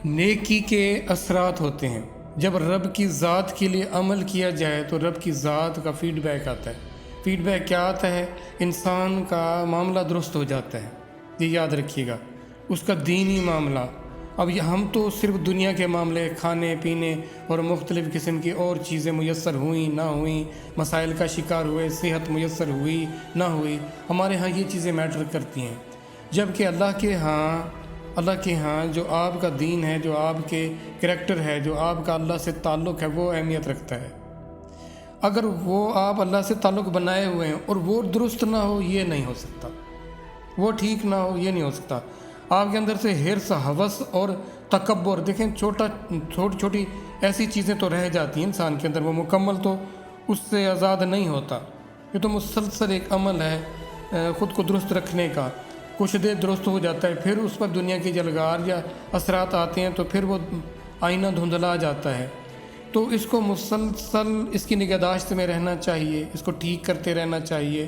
نیکی کے اثرات ہوتے ہیں۔ جب رب کی ذات کے لیے عمل کیا جائے تو رب کی ذات کا فیڈ بیک آتا ہے۔ فیڈ بیک کیا آتا ہے؟ انسان کا معاملہ درست ہو جاتا ہے۔ یہ یاد رکھیے گا، اس کا دینی معاملہ۔ اب ہم تو صرف دنیا کے معاملے، کھانے پینے اور مختلف قسم کی اور چیزیں میسر ہوئیں نہ ہوئیں، مسائل کا شکار ہوئے، صحت میسر ہوئی نہ ہوئی، ہمارے ہاں یہ چیزیں میٹر کرتی ہیں۔ جبکہ اللہ کے ہاں جو آپ کا دین ہے، جو آپ کے کریکٹر ہے، جو آپ کا اللہ سے تعلق ہے، وہ اہمیت رکھتا ہے۔ اگر وہ آپ اللہ سے تعلق بنائے ہوئے ہیں اور وہ درست نہ ہو، یہ نہیں ہو سکتا۔ وہ ٹھیک نہ ہو، یہ نہیں ہو سکتا۔ آپ کے اندر سے حرص، ہوس اور تکبر، دیکھیں چھوٹی چھوٹی ایسی چیزیں تو رہ جاتی ہیں انسان کے اندر، وہ مکمل تو اس سے آزاد نہیں ہوتا۔ یہ تو مسلسل ایک عمل ہے خود کو درست رکھنے کا۔ کچھ دیر درست ہو جاتا ہے، پھر اس پر دنیا کی جلگار یا اثرات آتے ہیں تو پھر وہ آئینہ دھندلا جاتا ہے۔ تو اس کو مسلسل اس کی نگہداشت میں رہنا چاہیے، اس کو ٹھیک کرتے رہنا چاہیے۔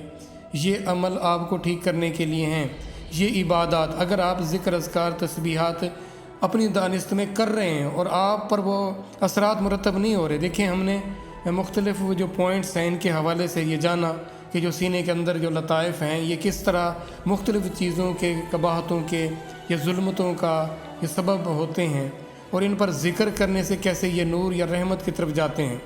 یہ عمل آپ کو ٹھیک کرنے کے لیے ہیں۔ یہ عبادات، اگر آپ ذکر، اذکار، تسبیحات اپنی دانست میں کر رہے ہیں اور آپ پر وہ اثرات مرتب نہیں ہو رہے، دیکھیں ہم نے مختلف جو پوائنٹس ہیں ان کے حوالے سے یہ جانا کہ جو سینے کے اندر جو لطائف ہیں یہ کس طرح مختلف چیزوں کے، قباحتوں کے یا ظلمتوں کا یہ سبب ہوتے ہیں، اور ان پر ذکر کرنے سے کیسے یہ نور یا رحمت کی طرف جاتے ہیں۔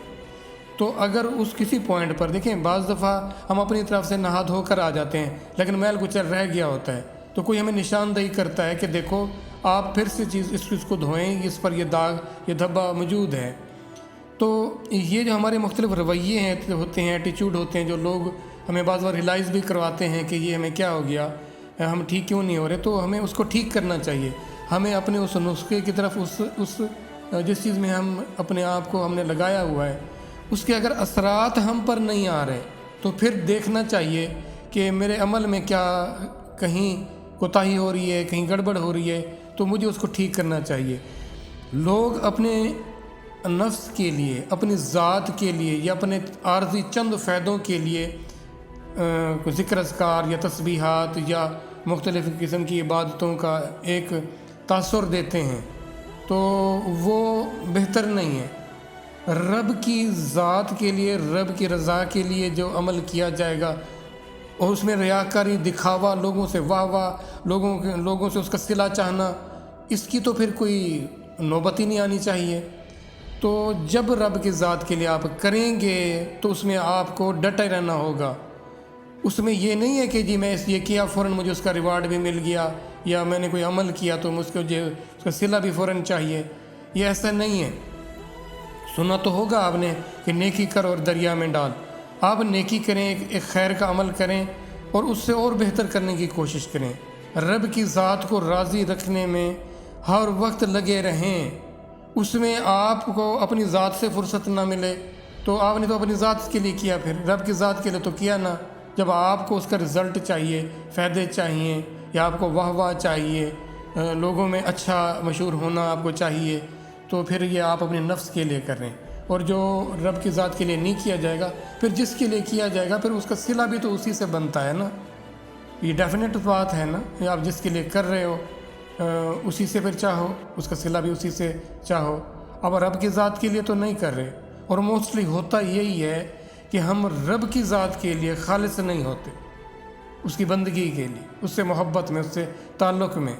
تو اگر اس کسی پوائنٹ پر دیکھیں، بعض دفعہ ہم اپنی طرف سے نہا دھو کر آ جاتے ہیں لیکن میل کچل رہ گیا ہوتا ہے، تو کوئی ہمیں نشاندہی کرتا ہے کہ دیکھو آپ پھر سے اس چیز کو دھوئیں، اس پر یہ داغ، یہ دھبا موجود ہے۔ تو یہ جو ہمارے مختلف رویے ہوتے ہیں، ایٹیچیوڈ ہوتے ہیں، جو لوگ ہمیں بعض بار ریلائز بھی کرواتے ہیں کہ یہ ہمیں کیا ہو گیا، ہم ٹھیک کیوں نہیں ہو رہے، تو ہمیں اس کو ٹھیک کرنا چاہیے۔ ہمیں اپنے اس نسخے کی طرف، اس جس چیز میں ہم اپنے آپ کو ہم نے لگایا ہوا ہے، اس کے اگر اثرات ہم پر نہیں آ رہے تو پھر دیکھنا چاہیے کہ میرے عمل میں کیا کہیں کوتاہی ہو رہی ہے، کہیں گڑبڑ ہو رہی ہے، تو مجھے اس کو ٹھیک کرنا چاہیے۔ لوگ اپنے نفس کے لیے، اپنی ذات کے لیے یا اپنے عارضی چند فائدوں کے لیے ذکر، اذکار یا تسبیحات یا مختلف قسم کی عبادتوں کا ایک تاثر دیتے ہیں، تو وہ بہتر نہیں ہے۔ رب کی ذات کے لیے، رب کی رضا کے لیے جو عمل کیا جائے گا اور اس میں ریاکاری، دکھاوا، لوگوں سے واہ واہ، لوگوں سے اس کا صلہ چاہنا، اس کی تو پھر کوئی نوبت ہی نہیں آنی چاہیے۔ تو جب رب کی ذات کے لیے آپ کریں گے تو اس میں آپ کو ڈٹے رہنا ہوگا۔ اس میں یہ نہیں ہے کہ جی میں یہ کیا فوراً مجھے اس کا ریوارڈ بھی مل گیا، یا میں نے کوئی عمل کیا تو مجھ کو اس کا صلہ بھی فوراً چاہیے، یہ ایسا نہیں ہے۔ سنا تو ہوگا آپ نے کہ نیکی کر اور دریا میں ڈال۔ آپ نیکی کریں، ایک خیر کا عمل کریں اور اس سے اور بہتر کرنے کی کوشش کریں۔ رب کی ذات کو راضی رکھنے میں ہر وقت لگے رہیں۔ اس میں آپ کو اپنی ذات سے فرصت نہ ملے تو آپ نے تو اپنی ذات کے لیے کیا، پھر رب کی ذات کے لیے تو کیا نہ۔ جب آپ کو اس کا رزلٹ چاہیے، فائدے چاہیے، یا آپ کو واہ واہ چاہیے، لوگوں میں اچھا مشہور ہونا آپ کو چاہیے، تو پھر یہ آپ اپنے نفس کے لیے کر رہے ہیں۔ اور جو رب کی ذات کے لیے نہیں کیا جائے گا، پھر جس کے لیے کیا جائے گا پھر اس کا صلہ بھی تو اسی سے بنتا ہے نا۔ یہ ڈیفینیٹ بات ہے نا، یہ آپ جس کے لیے کر رہے ہو اسی سے پھر چاہو، اس کا صلہ بھی اسی سے چاہو۔ اب رب کی ذات کے لیے تو نہیں کر رہے، اور موسٹلی ہوتا یہی ہے کہ ہم رب کی ذات کے لیے خالص نہیں ہوتے، اس کی بندگی کے لیے، اس سے محبت میں، اس سے تعلق میں۔